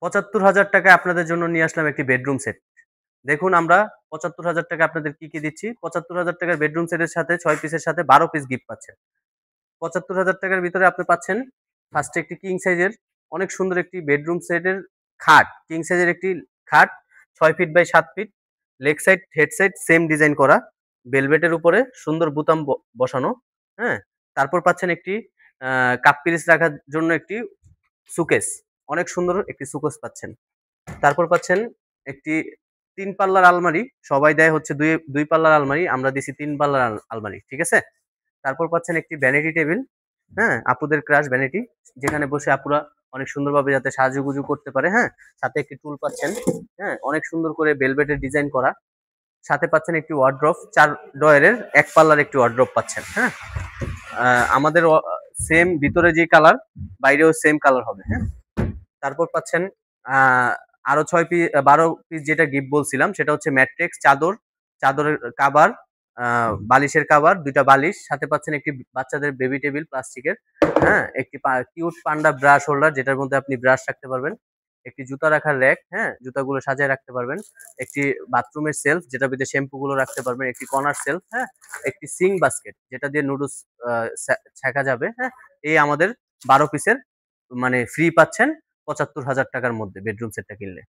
৭৫,০০০ টাকায় আপনাদের জন্য নিয়ে আসলাম একটি বেডরুম সেট। দেখুন আমরা ৭৫,০০০ টাকায় আপনাদের কি দিচ্ছি। ৭৫,০০০ টাকার বেডরুম সেটের সাথে ৬ পিসের সাথে ১২ পিস গিফট পাচ্ছেন। ৭৫,০০০ টাকার ভিতরে আপনি পাচ্ছেন ফার্স্টে একটি কিং সাইজের অনেক সুন্দর একটি বেডরুম সেটের খাট। কিং সাইজের একটি খাট ৬ feet by ৭ feet. Leg side, head side same design করা। ভেলভেটের উপরে সুন্দর বুতাম বসানো। হ্যাঁ? তারপর পাচ্ছেন একটি আ কাপ পিরিচ রাখার জন্য একটি সুকেস। অনেক সুন্দর একটি সুকেস পাচ্ছেন। তারপর পাচ্ছেন একটি ৩ পাল্লার আলমারি। সবাই দেয় হচ্ছে ২ পাল্লার আলমারি। আমরা দিছি ৩ পাল্লার আলমারি। ঠিক আছে? তারপর পাচ্ছেন একটি ভ্যানিটি টেবিল। হ্যাঁ? আপুদের ক্রাশ ভ্যানিটি। যেখানে বসে আপুরা অনেক সুন্দরভাবে যাতে সাজুগুজু করতে পারে, হ্যাঁ? সাথে একটি টুল পাচ্ছেন। হ্যাঁ? অনেক সুন্দর করে ভেলভেটের ডিজাইন করা। সাথে পাচ্ছেন একটি ওয়ারড্রোব ৪ ডয়ারের ১ পাল্লার একটি ওয়ারড্রোব পাচ্ছেন। হ্যাঁ? আমাদের সেম ভিতরে যে কালার বাইরেও সেম কালার হবে। হ্যাঁ? তারপর পাচ্ছেন আ আরো ১২ পিস যেটা গিফট বলছিলাম সেটা হচ্ছে ম্যাট্রিক্স চাদর, চাদরের কাভার, আ বালিশের কাভার, ২ টা বালিশ, সাথে পাচ্ছেন একটি বাচ্চাদের বেবি টেবিল প্লাস্টিকের, হ্যাঁ? একটি কিউট পান্ডা ব্রাশ হোল্ডার যেটার মধ্যে আপনি ব্রাশ রাখতে পারবেন। একটি জুতা রাখার র‍্যাক, হ্যাঁ? জুতাগুলো সাজায় রাখতে পারবেন। একটি বাথরুমের সেলফ যেটার ভিতরে শ্যাম্পু গুলো রাখতে পারবেন। একটি কর্নার সেলফ, হ্যাঁ? একটি সিঙ্ক বাস্কেট যেটা দিয়ে নুডলস আ ছ্যাঁকা যাবে, হ্যাঁ? এই আমাদের ১২ পিসের মানে ফ্রি পাচ্ছেন ৭৫,০০০ টাকার মধ্যে বেডরুম সেটটা কিনলে।